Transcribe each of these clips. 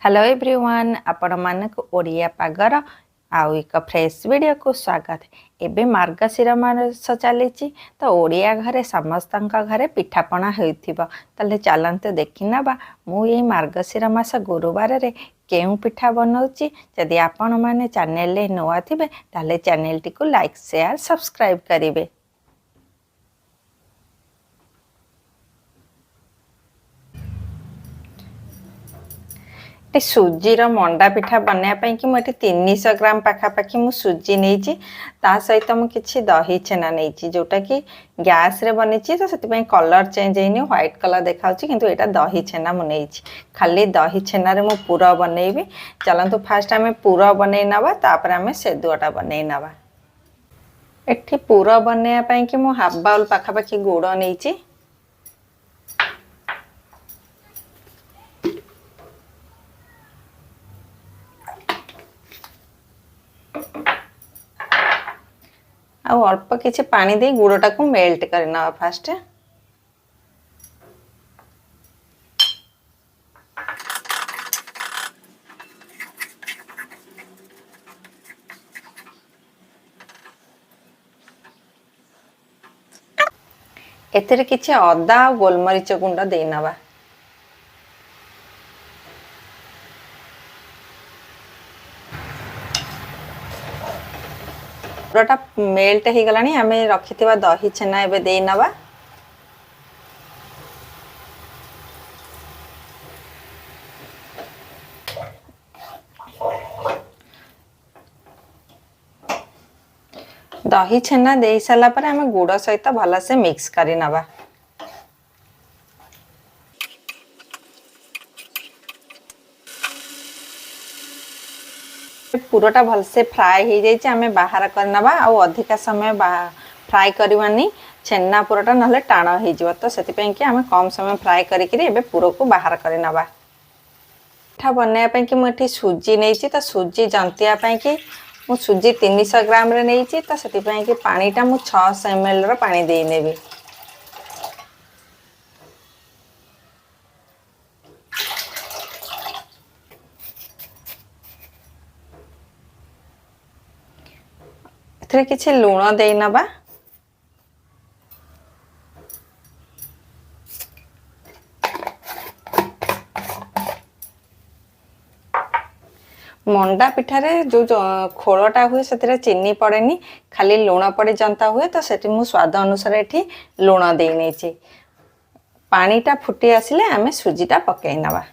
Hello everyone आपण मानक ओडिया पागर आउ एक फ्रेश वीडियो को स्वागत। एबे मार्गशीर मास चली तो ओडिया घरे समस्त घरे पिठापना होइथिबो। तले चलते देखि नबा मु ये मार्गशीर मास गुरुवार रे केउ पिठा बनाउची। जदि आपण माने चैनल रे नवा थिबे ताले चैनल टी को लाइक शेयर सब्सक्राइब करिवे। सुजीर मंडा पिठा बनाया कि मुझे 300 ग्राम पाखापाखि मु सुजी नहीं ता सहित मु किछि दही छेना नहीं जोटा कि गैस रे बनी तो से कलर चेंज होनी व्हाइट कलर देखा किंतु एटा दही छेना मु नहीं खाली दही छेना रे मु पूरा बनैबी। चलतु फास्ट आम पूरा बनै नवा तापर आम सेदुआटा बनै नवा। एठी पूरा बनैया कि मु हाफ बाउल पाखापाखि गुड़ नहीं आउ अल्प किछि पानी दे गुड़टा को मेल्ट करना फास्ट। एथिरे किछि अदा आ गोलमरीच गुंड दे नवा। गुड़टा मेल्ट हो गलानी आम रखिथिबा दही छेना एबे दे नवा। दही छेना दे साला पर आम गुड़ सहित भल से मिक्स करी नवा। पूराटा भल से फ्राए हो जाइए आम बाहर करनवा। आउ अधिका समय फ्राए करवानी छेना पूराटा ना टाण हो तो से आम कम समय फ्राए करें पूरा को बाहर करनवा। पिठा बनाया कि मुझे सुजी नहीं तो सुजी जंतिया कि मु सुजी 300 ग्राम रे नहीं तो से कि पानीटा मु 600 ml रो पानी दे नेबी। एथरे किछि लूण दे नबा। मंडा पिठारे जो खोलटा हुए से चीनी पड़ेनी खाली लूण पड़े जनता हुए तो से मु स्वाद अनुसार एठी लूण दे नहीं। पानीटा फुटी आसिले आमे सुजीटा पकई नवा।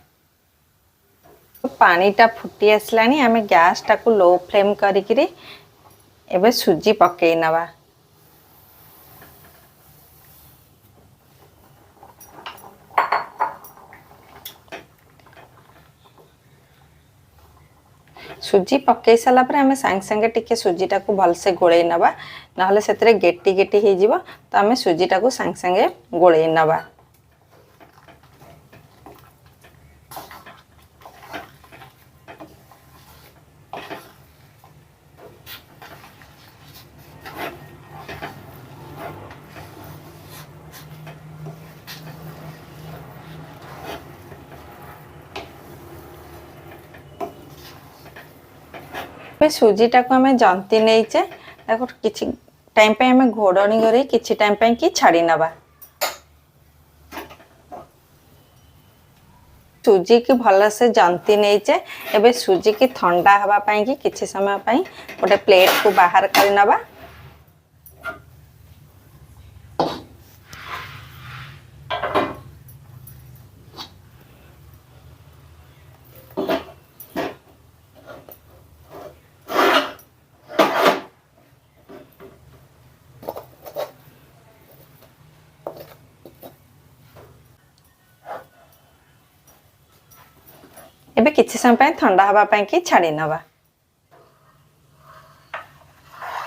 पानीटा फुटी आसलानी आमे गैस टाकू लो फ्लेम करिकिरी एबे सुजी पकई नवा। सुजी पकई साला पर आमे सांग संगे टिके सुजीटा को भल से गोळेई नवा नहले सेतरे गेटी गेटी हे जिवो तो आमे सुजीटा को सांग संगे गोळेई नवा। सुजीटा को आम जंती नहींचे किछि टाइम पे आम घोड़नी कर किछि टाइम पे कि छाड़ी नवा। सुजी की भल से जंती नहींचे एबे सुजी की ठंडा हवा पाई कि किछि समय पाई गोटे प्लेट को बाहर कर नवा। एबे किछि समय ठंडा हवा कि छाड़ी नवा।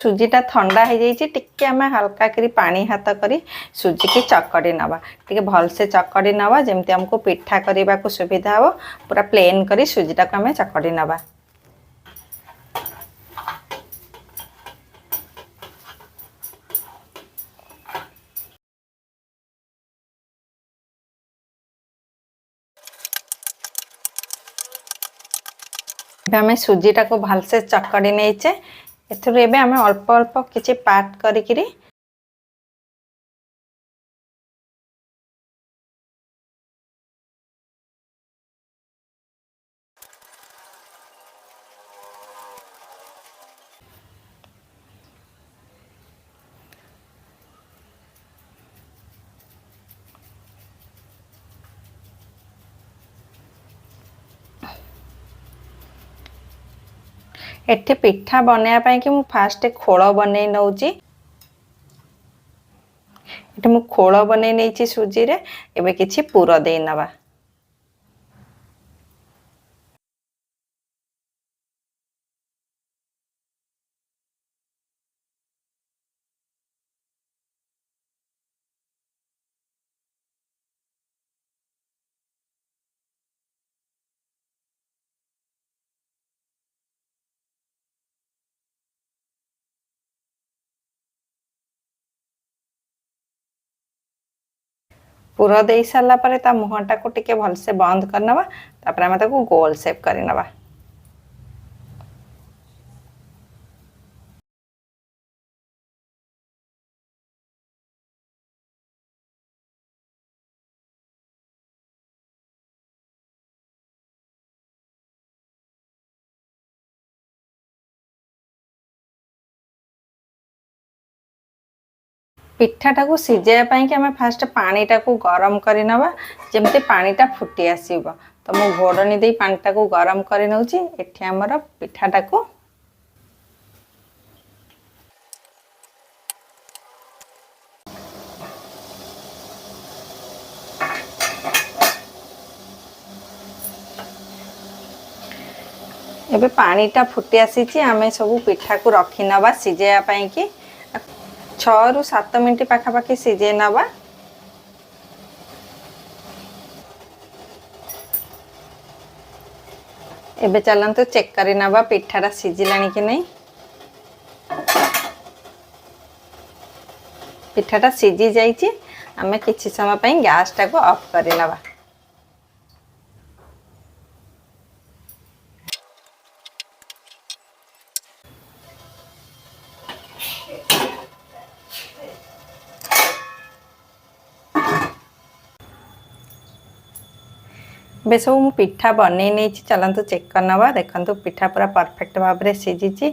सुजीटा ठंडा हो जाइए टिके आम हल्का करी पानी हाथ करी सुजी की चकड़ी नवा। टिके भल से चकड़ी नवा जेमती हमको पिठा करने को सुविधा हो पूरा प्लेन करी सुजीटा को आम चकड़ी नवा। आम सुजीटा को भलसे चकड़ी नहींचे एथुरु आम अल्प अल्प किसी पार्ट करी एठी पिठा बनैया कि मु फास्ट खोल बनै नौची। एठी मु खोल बनै नैची सुजी रे एबे किछि पुर दे नबा। पुर दे सारा पर ता मुहटा को टिके भलसे बंद करनबा तापर हम ताको गोल शेप करिनबा। पिठाटा को सिझाई कि आम फास्ट पानीटा को गरम करनबा जमती पानीटा फुटी आसब। तो मु घोड़नी दे पानीटा को गरम कर नौची। एठी हमर पिठाटा को एबे पानीटा फुटी आसी आम सब पिठा को रखी नबा सिझाई कि 6 ରୁ 7 मिनट पाखापाखि सिझे नबा। एबे चलंतु चेक करी नबा पिठाटा सिझिलानी कि नहीं। पिठाटा सिझी जाइए आम किछि समय पई गैस टा को ऑफ करी नबा। बे सब मु पिठा बनै नहीं चलतु चेक करनबा। देखंतु पिठा पूरा परफेक्ट भाव में सिझी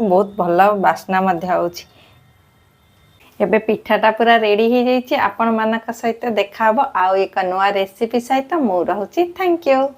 बहुत भल बास्ना एबे पिठाटा पूरा रेडी हो जाइए। आपण मानक सहित देखा आउ एक नुआ रेसिपी सहित मु रहूची। Thank you.